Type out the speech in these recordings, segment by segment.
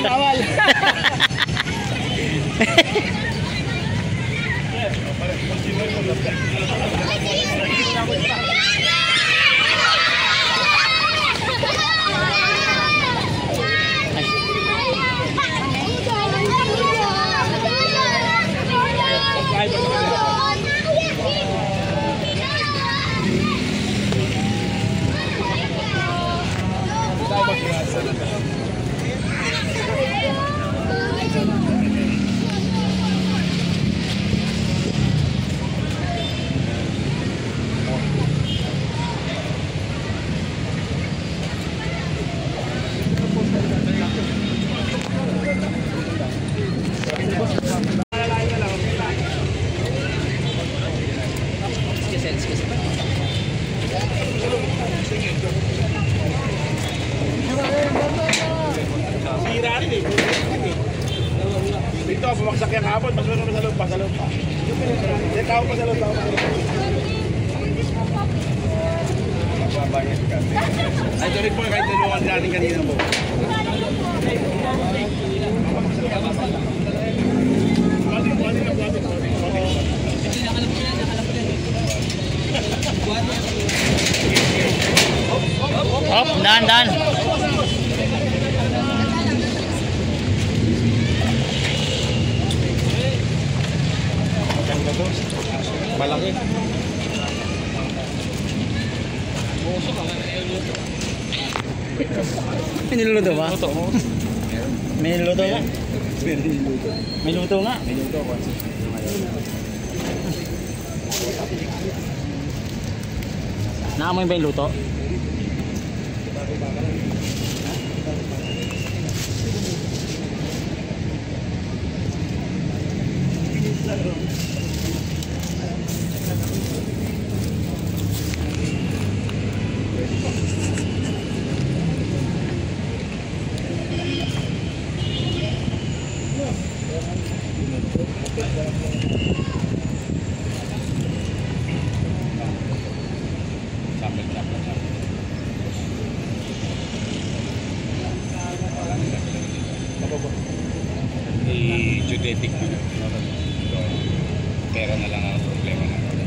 Bawal. Dito, bumaksak yung hapon, mas meron sa loob pa. Tao pa sa loob. Ay, tuloy po, kahit nilungan natin kanina po. Hop, dahan. Malaki. May niluluto ba? May niluluto nga. May luto nga. Naamoy ba yung luto? Genetic pera na lang ang problema natin.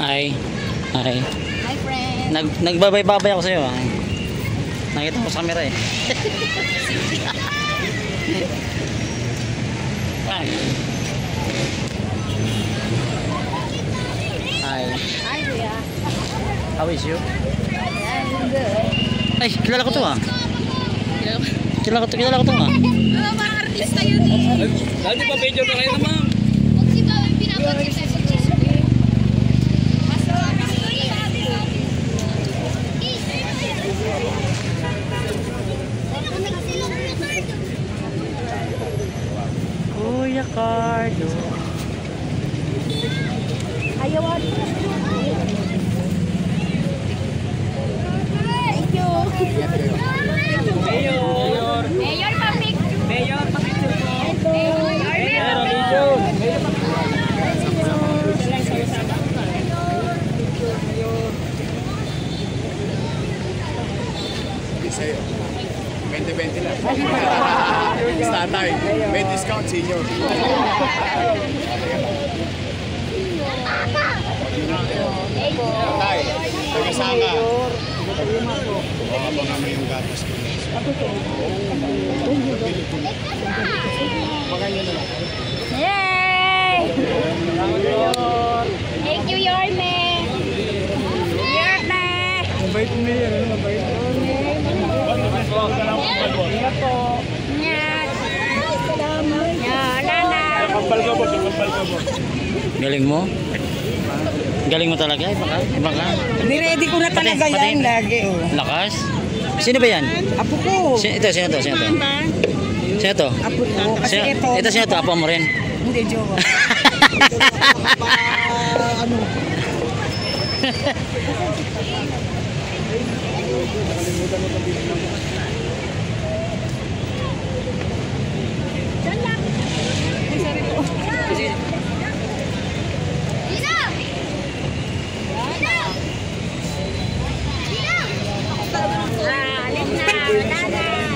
Hi. Hi friend. Nagbabay-babay ako sa'yo. Nakita ko sa camera eh. Hi. Hi Kuya. How is you? I'm good. Ay, kilala ko to ah. Kilala ko to ah. Parang artista yun eh. Dati pa picture na kayo naman. Huwag si Bawi pinapagkita sa Facebook. Kuya Cardo. Ayawan. Thank you. Mayor pa-picture. Mayor, pa-picture po. Mayor, Sa'yo. 20-20 lang. Statay. May discount senior. Tatay, tagasaka. Baka namin yung gatas ko. yay! Thank you, Yorme. Yorme. Mabait mo yan. Mabait. Ingat po. Ingat. Salamat. Yan, Nana. Kapal ka po. Galing mo? Galing mo talaga, iba ka. Niready ko na talaga Pati- yan lagi. Oh. Lakas. Sino ba yan? Apo ko. Sino to? Sino to? Apo ko. Kasi ito. Sino to? Apo mo rin. Hindi, joke. Ano?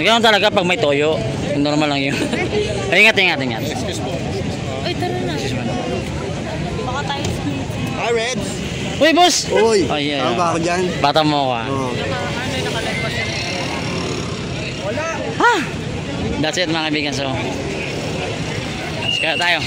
Ganun talaga pag may toyo. Normal lang yun. Ingat. Uy, tara na. Baka tayo Hi, Reds! Uy, boss! Uy, Oh, yeah. tama ba ako dyan? Bata mo ako ah. Oo. Ha! That's it mga kaibigan. So, let's go tayo.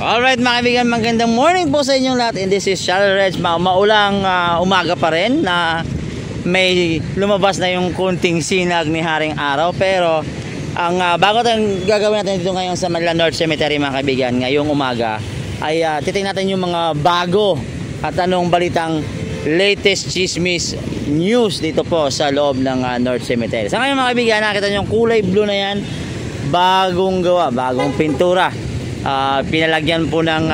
Alright mga kaibigan, magandang morning po sa inyong lahat. And this is Charlie Reg. Maulang umaga pa rin na may lumabas na yung kunting sinag ni Haring Araw. Pero ang bago tayong gagawin natin dito ngayon sa Manila North Cemetery mga kaibigan, ngayong umaga ay titingnan natin yung mga bago at anong balitang latest chismis news dito po sa loob ng North Cemetery. Sa ngayon mga kaibigan, nakita nyo yung kulay blue na yan, bagong gawa, bagong pintura. Pinalagyan po ng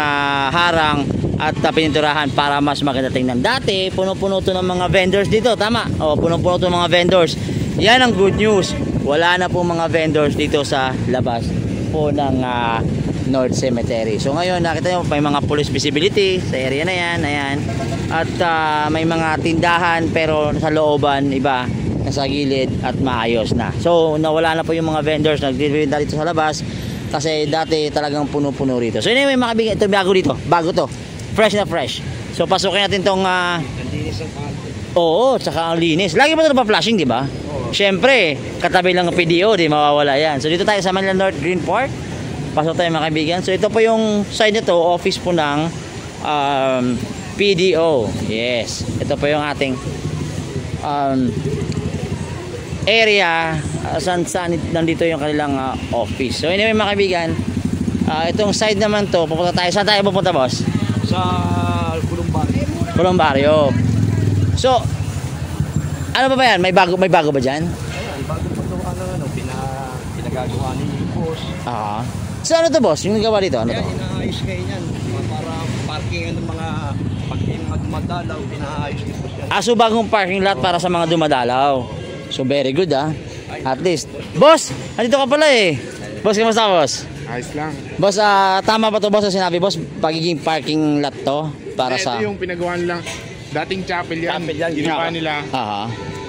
harang at pininturahan para mas maganda tingnan. Dati puno-puno to ng mga vendors dito, tama? O, puno-puno to ng mga vendors. Yan ang good news. Wala na po mga vendors dito sa labas po ng North Cemetery. So ngayon nakita nyo may mga police visibility sa area na yan, ayan. At may mga tindahan pero sa looban iba, nasa gilid at maayos na. So nawala na po yung mga vendors nagtitinda dito sa labas. Kasi dati talagang puno-puno rito. So anyway mga kaibigan, ito bago dito. Bago to. Fresh na fresh. So pasukin natin tong oo, tsaka ang linis. Lagi ba ito pa-flashing, di ba? Siyempre, katabi lang ng PDO, di mawawala yan. So dito tayo sa Manila North Green Park. Pasok tayo mga kaibigan. So ito po yung side nito, office po ng PDO. Yes. Ito po yung ating area saan nandito yung kanilang office. So anyway mga kaibigan, itong side naman to, pupunta tayo. Saan tayo pupunta, boss? Sa Columbario. So ano ba yan? May bago ba dyan? Ayan, bago paggawa ng pinagagawa ni boss. So ano to, boss? Yung nagawa dito? Ano to? Kaya inaayos kayo yan. Para parking ng mga dumadalaw, inaayos ni boss yan. So bagong parking lot para sa mga dumadalaw. So very good at least. Boss, andito ka pala eh. Boss, kamusta boss? Ayos lang. Boss, tama ba to boss sa sinabi boss? Pagiging parking lot to para sa... Ito yung pinagawa nila. Dating chapel yan. Ginawa nila.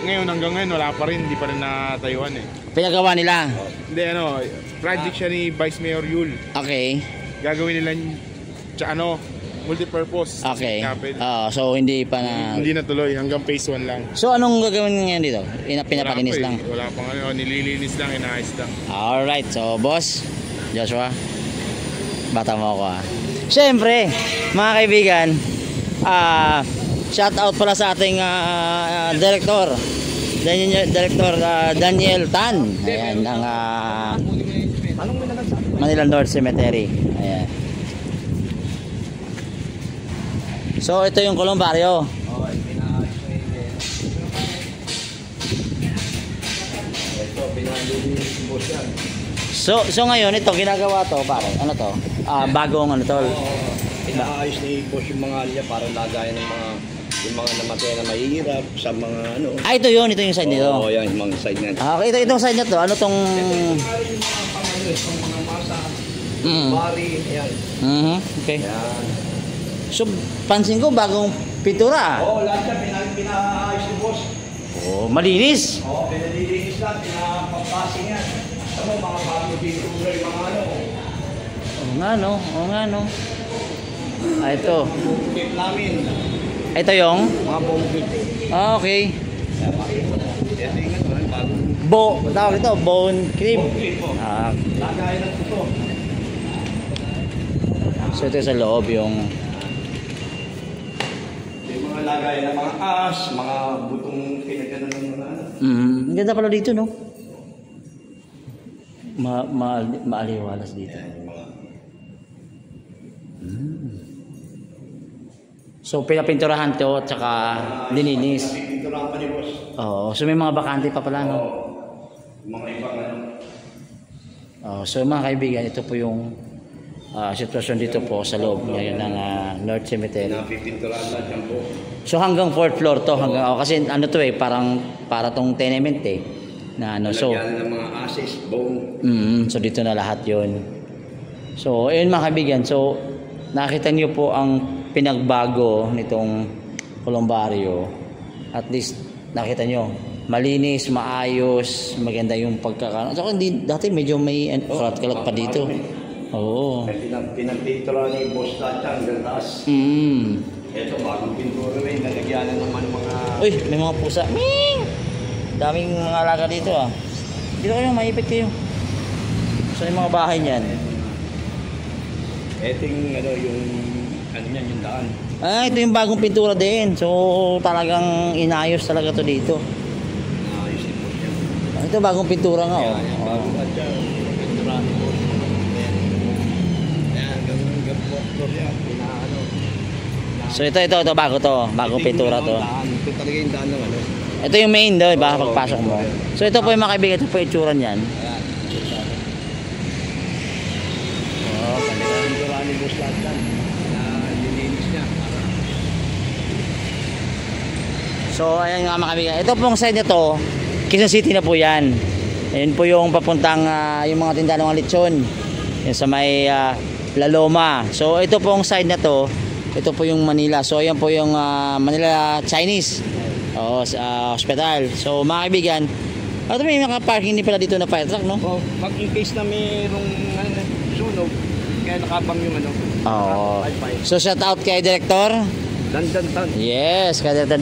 Ngayon hanggang ngayon wala pa rin. Hindi pa rin natayuan eh. Pinagawa nila. Hindi project siya ni Vice Mayor Yul. Okay. Gagawin nila multi-purpose chapel. So hindi pa na... Hindi natuloy. Hanggang phase 1 lang. So anong gagawin ngayon dito? Pinapalinis lang? Wala pang nililinis lang, inaayos lang. Alright, so boss, Joshua, bata mo ako Siyempre, mga kaibigan, shout out pala sa ating director Daniel Tan. Ayan, ng Manila North Cemetery. Ayan. So ito yung Columbario. So ngayon ito ginagawa to pare. Ano to? Bagong ano to? Inaayos ni boss yung mga niya para lagayan ng mga namatay na mahihirap sa mga ano. Ito yung side nito. Oo, yan yung mga side niyan. Okay, itong side na to. Ano tong Mga masa, bari, yan. Okay. Yan. So pansin ko bagong pintura. Oo, lahat yan pinaayos ni boss. Oh, malinis. Oo, pinalilinis lang, pinapapasing yan. Ano, mga bagong pintura, yung mga ano. Oo nga no. Ito. Kip namin. Ito yung Mga bongkit. okay. Ito yung ano, bagong Tawag ito, bone crib. bongkit po. Lagayan ng ito. So ito sa loob yung mga lagay ng mga as, mga butong pinagano ng mga ang ganda pala dito, no? Maaliwalas dito. So pinapinturahan to at saka dininis. pinturahan pa ni boss. Oo, so may mga bakante pa pala, no? Mga ibang ano. So mga kaibigan, ito po yung sitwasyon dito po sa loob ngayon ng North Cemetery. Pinapipinturahan lahat yan po. So hanggang 4th floor to, hanggang kasi ano to para tong tenement na ano. So Lagyan ng mga ashes, bone. so dito na lahat 'yon. So ayun mga kaibigan, so nakita niyo po ang pinagbago nitong Columbario. At least nakita niyo, malinis, maayos, maganda yung pagkakaano. So hindi dati medyo may kalat-kalat pa dito. Oo. Pinapinturahan ni boss lahat yan, hanggang taas. Ito, bagong pintura rin, nalagyan na naman mga... Uy, may mga pusa. Ming! Daming mga alaga dito Dito kayo, maipit kayo. So yung mga bahay niyan. Ito yung ano, yung daan. Ito yung bagong pintura din. So talagang inayos talaga to dito. Ayusin po siya. Ito bagong pintura nga. Bagong at siya, pinturahan ni boss. Ayan, hanggang floor yan, pinaano. So ito bagong pintura to. Ito talaga yung daan ng ano. Ito yung main daw, iba pagpasok mo. So ito po yung mga kaibigan, ito po yung itsura niyan. Ayan. Pinturahan ni boss lahat yan. Lilinis niya. So ayan nga mga kaibigan, ito pong side nito, Quezon City na po yan. Ayun po yung papuntang yung mga tindahan ng lechon. Yung sa may La Loma. So ito pong side na to, ito po yung Manila. So ayan po yung Manila Chinese hospital. So mga kaibigan, may mga parking din pala dito na fire truck, no? Oh, pag in case na mayroong sunog, kaya nakabang yung ano. So shout out kay Director Dan. Yes, kay Director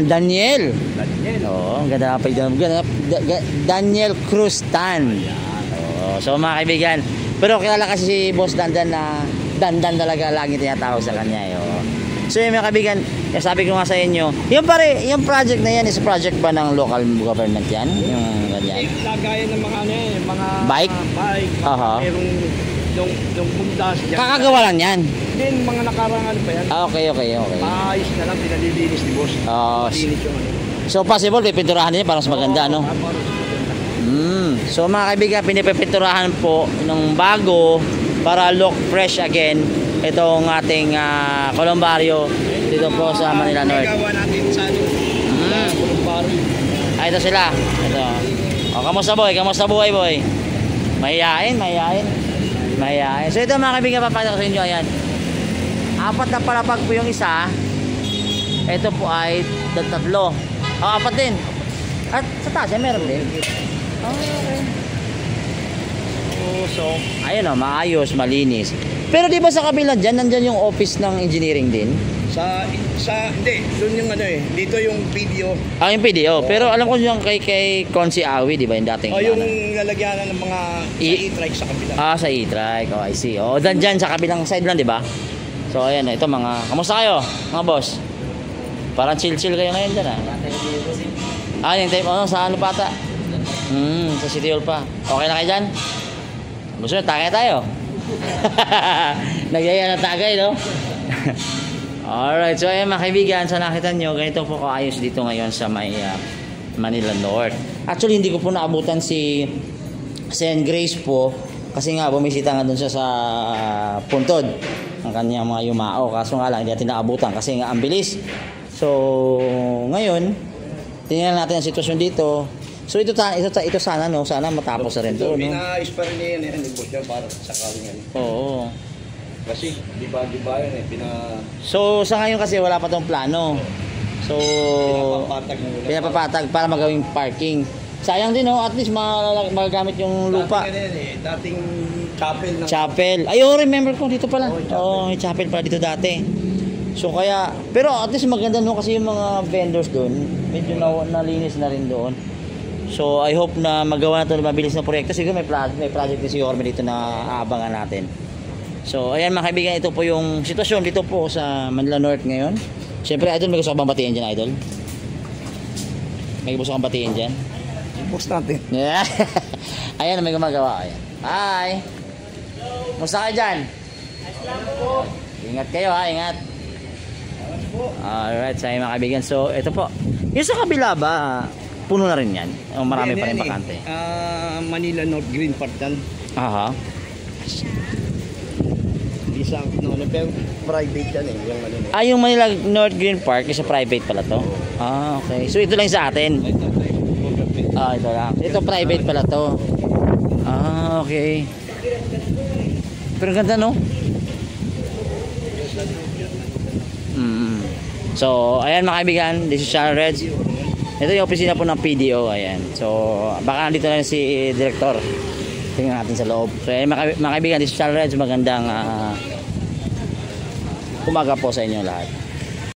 Daniel. Ganda pa yung Daniel Cruz Tan. So mga kaibigan, pero kilala kasi si Boss Dandan na Dandan talaga lagi tinatawag sa kanya. So yung mga kaibigan, sabi ko nga sa inyo, yung project na yan is project ba ng local government yan? Yung ganyan? Lagayan ng mga mga bike? Merong yung bundas. Kakagawa lang yan? Then mga nakarangan pa yan. Okay. Maayos na lang, pinalilinis ni boss. Malinis yung ano. So possible, pipinturahan niya para mas maganda, no? So mga kaibigan, pinipinturahan po ng bago para look fresh again itong ating Columbario dito po sa Manila North. Gawa natin sa Columbario. Ito sila. Ito. Kamusta buhay boy? Mahihain. So ito mga kaibigan, papakita ko sa inyo. Ayan. 4 na palapag po yung isa. Ito po ay 3. 4 din. At sa taas meron din. Okay. So ayun maayos, malinis. Pero di ba sa kabila dyan, nandyan yung office ng engineering din? Hindi, doon yung dito yung video. Yung video. Pero alam ko yung kay Consi Awi, di ba yung dating? Yung lalagyanan ng mga e-trike sa kabila. Sa e-trike. I see. Dyan sa kabilang side lang, di ba? So ayan, ito kamusta kayo, mga boss? Parang chill kayo ngayon dyan yung type sa ano pata? Sa City Hall pa. Okay na kayo dyan? Gusto nyo, tagay tayo. Nagyaya na tagay, no? Alright, so ayan mga kaibigan, so nakita nyo, ganito po kaayos dito ngayon sa may Manila North. Actually, hindi ko po naabutan si Saint Grace po, kasi nga bumisita nga dun siya sa Puntod, ang kanyang mga yumao. Kaso nga lang, hindi natin naabutan kasi nga ang bilis. So, ngayon, tingnan natin ang sitwasyon dito. So ito sana sana matapos na rin to, no? Pinaayos pa rin yan boss yan para sakaling yan. Oo. Kasi di ba yan So sa ngayon kasi wala pa tong plano. So pinapapatag para magawing parking. Sayang din, no? At least magagamit yung lupa. Dating chapel. Chapel. Remember ko dito pala. May chapel pala dito dati. So kaya, pero at least maganda, no? Kasi yung mga vendors doon, medyo nalinis na rin doon. So I hope na magawa na ito ng mabilis na proyekto. Siguro may project din si Yorme dito na aabangan natin. So, ayan mga kaibigan, ito po yung sitwasyon dito po sa Manila North ngayon. Siyempre, Idol, may gusto ka bang batiin dyan, Idol? May gusto kang batiin dyan? Post natin. Yeah. Ayan, may gumagawa. Ayan. Hi! Musta ka dyan? Ingat kayo ha, ingat. Alright, sa mga kaibigan. So, ito po. Yung sa kabila ba, puno na rin yan? O marami pa rin bakante? Manila North Green Park yan. Aha. Isang, pero private yan eh. Yung ano. Yung Manila North Green Park, isa private pala to? Okay. So, ito lang sa atin? Ito lang. Ito private pala to. Okay. Pero ganda, no? So, ayan mga kaibigan, this is Channel Reds. Ito yung opisina po ng PDO, ayan. So, baka nandito na si Director. Tingnan natin sa loob. So, ayan mga kaibigan, this is Channel Reds. Magandang umaga po sa inyo lahat.